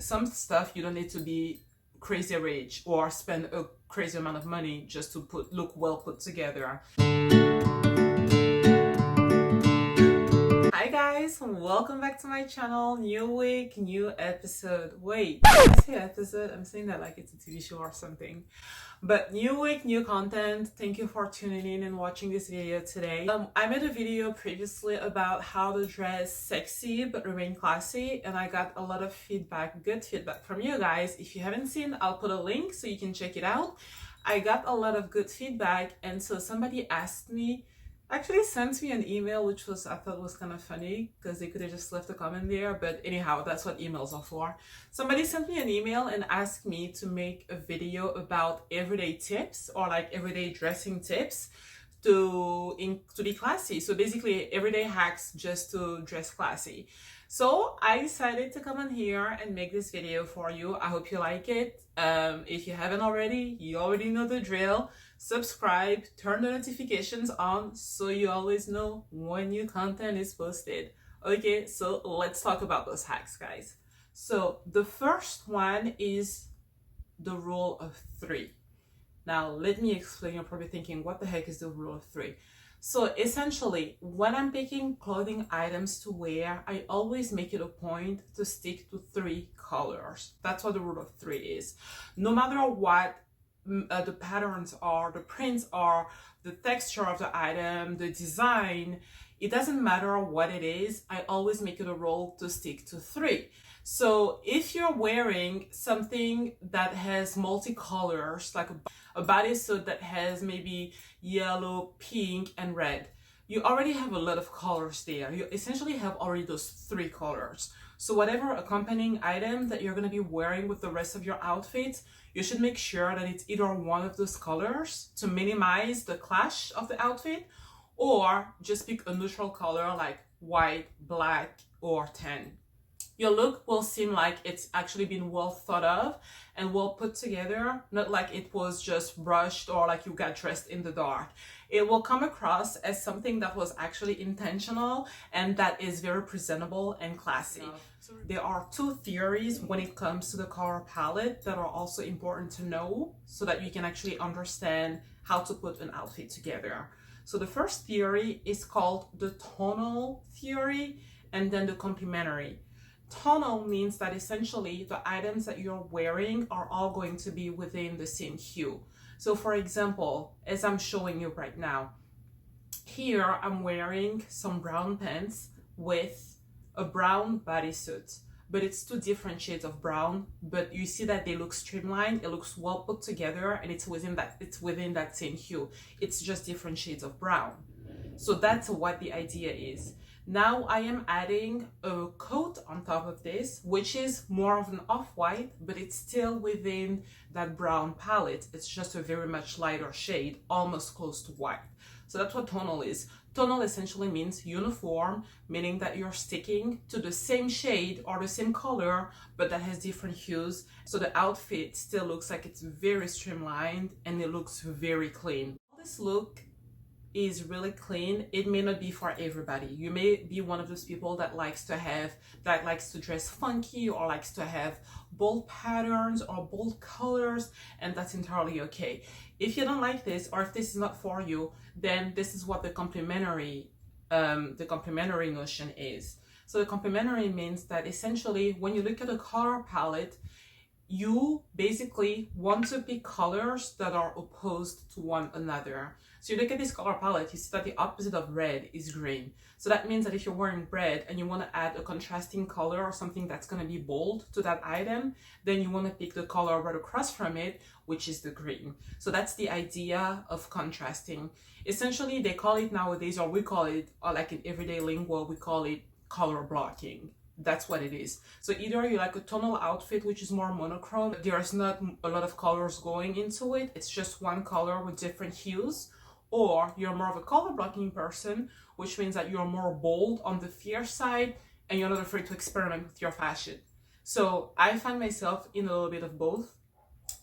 some stuff you don't need to be crazy rich or spend a crazy amount of money just to look well put together. Hi guys, welcome back to my channel. New week, new episode. Wait, did I say episode? I'm saying that like it's a TV show or something. But new week, new content. Thank you for tuning in and watching this video today. I made a video previously about how to dress sexy but remain classy, and I got a lot of feedback, good feedback from you guys. If you haven't seen, I'll put a link so you can check it out. I got a lot of good feedback, and so somebody asked me, actually sent me an email, which I thought was kind of funny because they could have just left a comment there, but anyhow, that's what emails are for. Somebody sent me an email and asked me to make a video about everyday tips or like everyday dressing tips to be classy. So basically everyday hacks just to dress classy. So I decided to come on here and make this video for you. I hope you like it. If you haven't already, you already know the drill. Subscribe, turn the notifications on so you always know when new content is posted. Okay, so let's talk about those hacks, guys. So the first one is the rule of 3. Now let me explain. You're probably thinking, what the heck is the rule of 3? So essentially, when I'm picking clothing items to wear, I always make it a point to stick to 3 colors. That's what the rule of 3 is. No matter what the patterns are, the prints are, the texture of the item, the design, it doesn't matter what it is, I always make it a rule to stick to 3. So if you're wearing something that has multicolors, like a bodysuit that has maybe yellow, pink, and red, you already have a lot of colors there. You essentially have already those 3 colors. So whatever accompanying item that you're going to be wearing with the rest of your outfit, you should make sure that it's either one of those colors to minimize the clash of the outfit, or just pick a neutral color like white, black, or tan. Your look will seem like it's actually been well thought of and well put together, not like it was just brushed or like you got dressed in the dark. It will come across as something that was actually intentional and that is very presentable and classy. There are 2 theories when it comes to the color palette that are also important to know so that you can actually understand how to put an outfit together. So the first theory is called the tonal theory, and then the complementary. Tonal means that essentially the items that you're wearing are all going to be within the same hue. So for example, as I'm showing you right now, here I'm wearing some brown pants with a brown bodysuit, but it's 2 different shades of brown, but you see that they look streamlined, it looks well put together, and it's within that same hue. It's just different shades of brown. So that's what the idea is. Now I am adding a coat on top of this, which is more of an off-white, but it's still within that brown palette. It's just a very much lighter shade, almost close to white. So that's what tonal is. Tonal essentially means uniform, meaning that you're sticking to the same shade or the same color, but that has different hues. So the outfit still looks like it's very streamlined and it looks very clean. This look is really clean. It may not be for everybody. You may be one of those people that likes to dress funky or likes to have bold patterns or bold colors, and that's entirely okay. If you don't like this, or if this is not for you, then this is what the complementary notion is. So the complementary means that essentially when you look at a color palette, you basically want to pick colors that are opposed to one another. So you look at this color palette, you see that the opposite of red is green. So that means that if you're wearing red and you want to add a contrasting color or something that's going to be bold to that item, then you want to pick the color right across from it, which is the green. So that's the idea of contrasting. Essentially, they call it nowadays, or we call it, or like in everyday lingo, we call it color blocking. That's what it is. So either you like a tonal outfit, which is more monochrome, there's not a lot of colors going into it, it's just one color with different hues, or you're more of a color blocking person, which means that you're more bold on the fierce side and you're not afraid to experiment with your fashion. So I find myself in a little bit of both.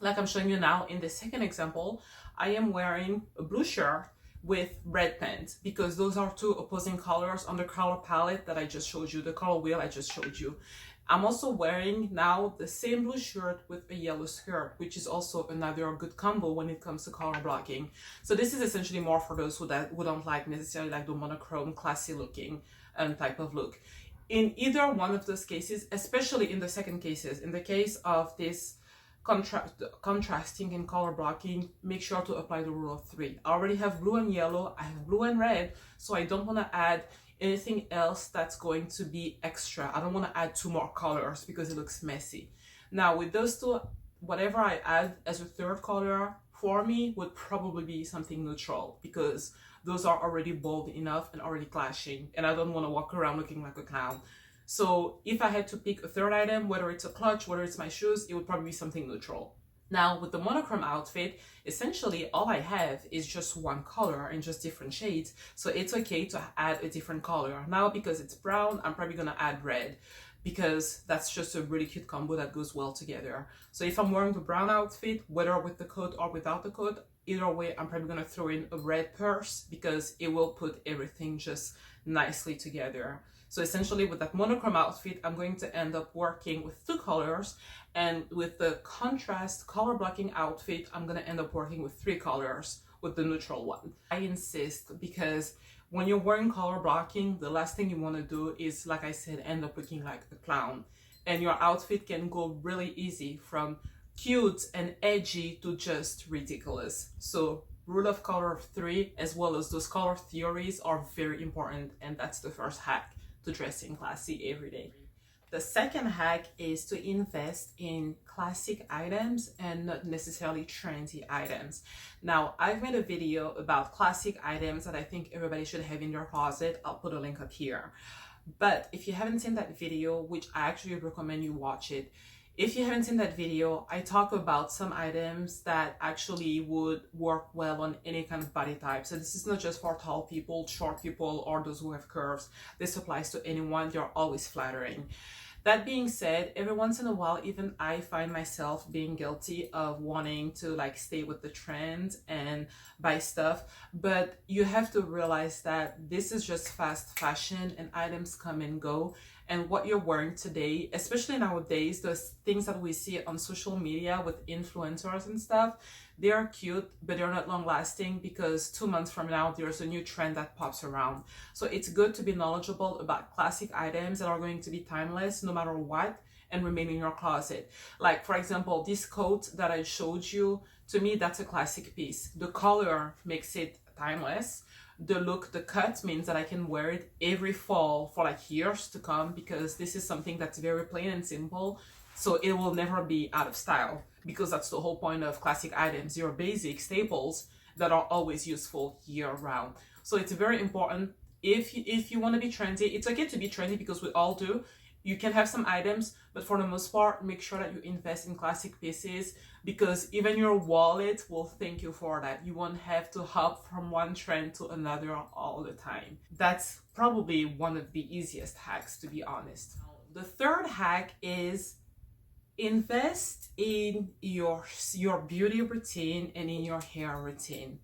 Like I'm showing you now in the second example, I am wearing a blue shirt with red pants because those are 2 opposing colors on the color palette that I just showed you, the color wheel I just showed you. I'm also wearing now the same blue shirt with a yellow skirt, which is also another good combo when it comes to color blocking. So this is essentially more for those who don't like necessarily like the monochrome, classy looking type of look. In either one of those cases, especially in the second cases, in the case of this contrasting and color blocking, make sure to apply the rule of three. I already have blue and yellow, I have blue and red, so I don't want to add anything else that's going to be extra. I don't want to add two more colors because it looks messy. Now with those two, whatever I add as a third color for me would probably be something neutral, because those are already bold enough and already clashing, and I don't want to walk around looking like a clown. So if I had to pick a third item, whether it's a clutch, whether it's my shoes, it would probably be something neutral. Now with the monochrome outfit, essentially all I have is just one color and just different shades. So it's okay to add a different color. Now because it's brown, I'm probably gonna add red, because that's just a really cute combo that goes well together. So if I'm wearing the brown outfit, whether with the coat or without the coat, either way, I'm probably gonna throw in a red purse because it will put everything just nicely together. So essentially with that monochrome outfit, I'm going to end up working with two colors, and with the contrast color blocking outfit, I'm gonna end up working with three colors with the neutral one. I insist, because when you're wearing color blocking, the last thing you wanna do is, like I said, end up looking like a clown. And your outfit can go really easy from cute and edgy to just ridiculous. So rule of color of three, as well as those color theories, are very important, and that's the first hack to dressing classy every day. The second hack is to invest in classic items and not necessarily trendy items. Now, I've made a video about classic items that I think everybody should have in their closet. I'll put a link up here. But if you haven't seen that video, which I actually recommend you watch it, if you haven't seen that video, I talk about some items that actually would work well on any kind of body type. So this is not just for tall people, short people, or those who have curves. This applies to anyone. They're always flattering. That being said, every once in a while, even I find myself being guilty of wanting to like stay with the trend and buy stuff. But you have to realize that this is just fast fashion and items come and go. And what you're wearing today, especially nowadays, those things that we see on social media with influencers and stuff, they are cute, but they're not long lasting, because 2 months from now, there's a new trend that pops around. So it's good to be knowledgeable about classic items that are going to be timeless no matter what and remain in your closet. Like, for example, this coat that I showed you, to me, that's a classic piece. The color makes it timeless. The look, the cut means that I can wear it every fall for like years to come, because this is something that's very plain and simple. So it will never be out of style, because that's the whole point of classic items, your basic staples that are always useful year round. So it's very important. If you want to be trendy, it's okay to be trendy, because we all do. You can have some items, but for the most part, make sure that you invest in classic pieces, because even your wallet will thank you for that. You won't have to hop from one trend to another all the time. That's probably one of the easiest hacks, to be honest. The third hack is invest in your beauty routine and in your hair routine.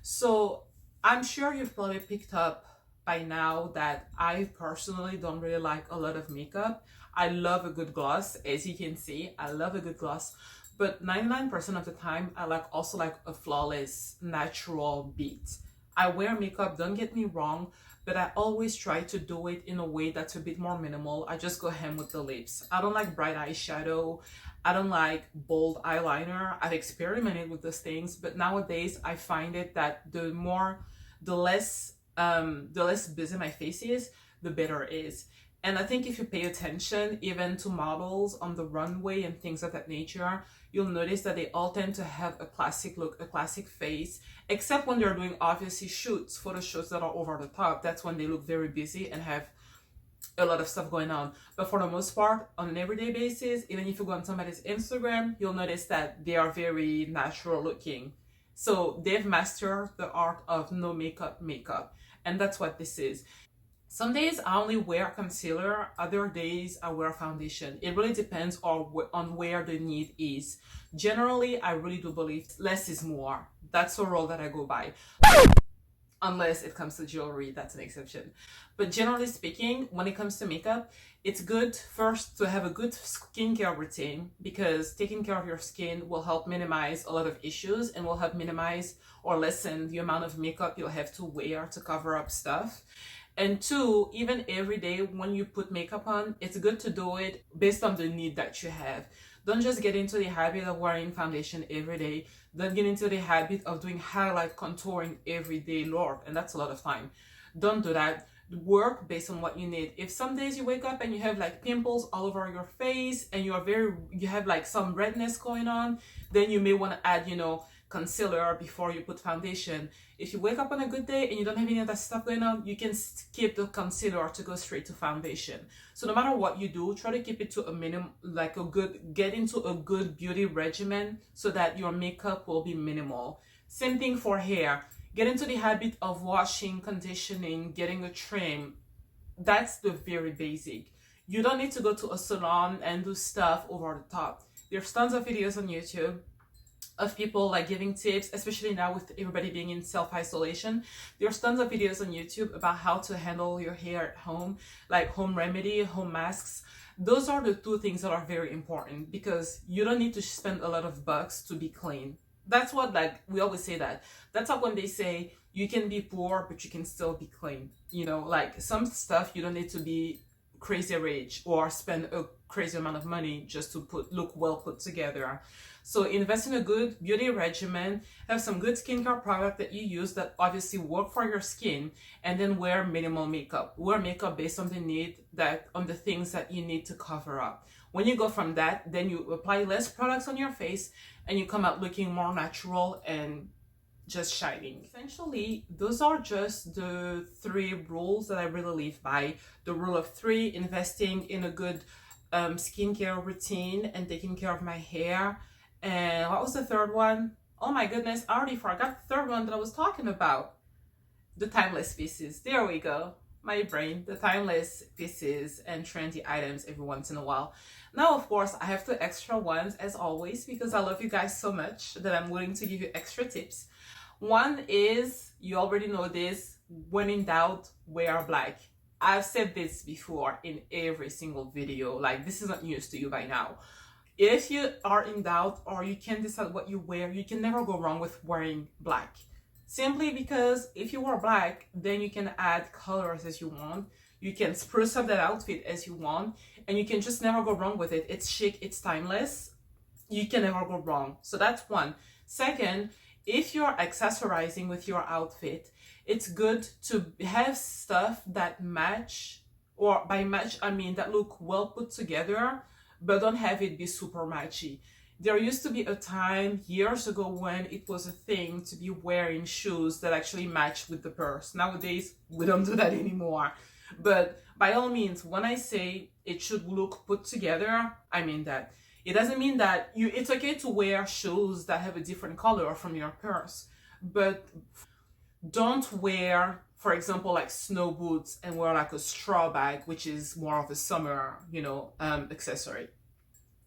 So I'm sure you've probably picked up by now that I personally don't really like a lot of makeup. I love a good gloss, as you can see. I love a good gloss, but 99% of the time I also like a flawless natural beat. I wear makeup, don't get me wrong, but I always try to do it in a way that's a bit more minimal. I just go ham with the lips. I don't like bright eyeshadow. I don't like bold eyeliner. I've experimented with those things, but nowadays I find it that the less busy my face is, the better it is. And I think if you pay attention even to models on the runway and things of that nature, you'll notice that they all tend to have a classic look, a classic face, except when they're doing obviously shoots, photo shoots that are over the top. That's when they look very busy and have a lot of stuff going on. But for the most part, on an everyday basis, even if you go on somebody's Instagram, you'll notice that they are very natural looking. So they've mastered the art of no makeup. And that's what this is. Some days I only wear concealer, other days I wear foundation. It really depends on where the need is. Generally, I really do believe less is more. That's a rule that I go by. unless it comes to jewelry, that's an exception. But generally speaking, when it comes to makeup, it's good first to have a good skincare routine, because taking care of your skin will help minimize a lot of issues and will help minimize or lessen the amount of makeup you'll have to wear to cover up stuff. And two, even every day when you put makeup on, it's good to do it based on the need that you have. Don't just get into the habit of wearing foundation every day. Don't get into the habit of doing highlight contouring every day, Lord, and that's a lot of time. Don't do that. Work based on what you need. If some days you wake up and you have like pimples all over your face and you have like some redness going on, then you may want to add, concealer before you put foundation. If you wake up on a good day and you don't have any of that stuff going on, you can skip the concealer to go straight to foundation. So no matter what you do, try to keep it to a minimum, get into a good beauty regimen so that your makeup will be minimal. Same thing for hair. Get into the habit of washing, conditioning, getting a trim. That's the very basic. You don't need to go to a salon and do stuff over the top. There's tons of videos on YouTube of people like giving tips, especially now with everybody being in self-isolation. There's tons of videos on YouTube about how to handle your hair at home, like home remedy, home masks. Those are the two things that are very important, because you don't need to spend a lot of bucks to be clean. That's what, like, we always say that. That's like when they say you can be poor, but you can still be clean. Like some stuff you don't need to be crazy rich or spend a crazy amount of money just to look well put together. So invest in a good beauty regimen, have some good skincare product that you use that obviously work for your skin, and then wear minimal makeup. Wear makeup based on the things that you need to cover up. When you go from that, then you apply less products on your face and you come out looking more natural and just shining. Essentially, those are just the 3 rules that I really live by. The rule of 3, investing in a good skincare routine and taking care of my hair. And what was the third one? Oh my goodness, I already forgot the third one that I was talking about. The timeless pieces. There we go. My brain. The timeless pieces and trendy items every once in a while. Now, of course, I have 2 extra ones as always, because I love you guys so much that I'm willing to give you extra tips. One is, you already know this, when in doubt, wear black. I've said this before in every single video. Like, this isn't news to you by now. If you are in doubt or you can't decide what you wear, you can never go wrong with wearing black. Simply because if you wear black, then you can add colors as you want. You can spruce up that outfit as you want, and you can just never go wrong with it. It's chic, it's timeless. You can never go wrong. So that's one. Second, if you're accessorizing with your outfit, it's good to have stuff that match, or by match, I mean that look well put together, but don't have it be super matchy. There used to be a time years ago when it was a thing to be wearing shoes that actually match with the purse. Nowadays, we don't do that anymore. But by all means, when I say it should look put together, I mean that. It doesn't mean that it's okay to wear shoes that have a different color from your purse, but don't wear, for example, like snow boots and wear like a straw bag, which is more of a summer, accessory.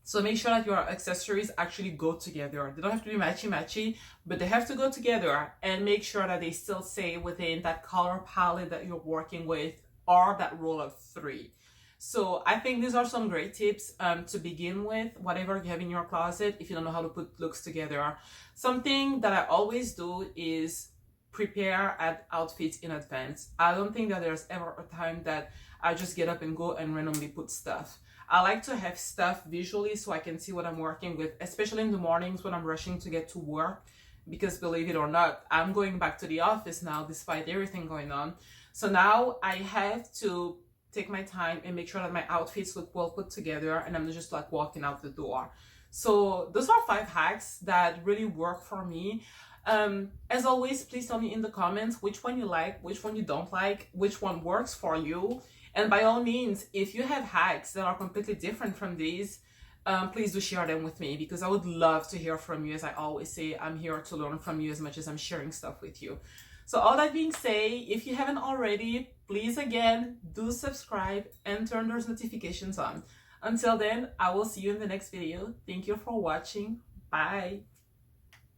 So make sure that your accessories actually go together. They don't have to be matchy, but they have to go together, and make sure that they still stay within that color palette that you're working with, or that rule of 3. So I think these are some great tips to begin with, whatever you have in your closet, if you don't know how to put looks together. Something that I always do is prepare outfits in advance. I don't think that there's ever a time that I just get up and go and randomly put stuff. I like to have stuff visually so I can see what I'm working with, especially in the mornings when I'm rushing to get to work, because believe it or not, I'm going back to the office now despite everything going on. So now I have to take my time and make sure that my outfits look well put together, and I'm just like walking out the door. So those are 5 hacks that really work for me. As always, please tell me in the comments which one you like, which one you don't like, which one works for you. And by all means, if you have hacks that are completely different from these, please do share them with me, because I would love to hear from you. As I always say, I'm here to learn from you as much as I'm sharing stuff with you. So all that being said, if you haven't already, please again, do subscribe and turn those notifications on. Until then, I will see you in the next video. Thank you for watching. Bye.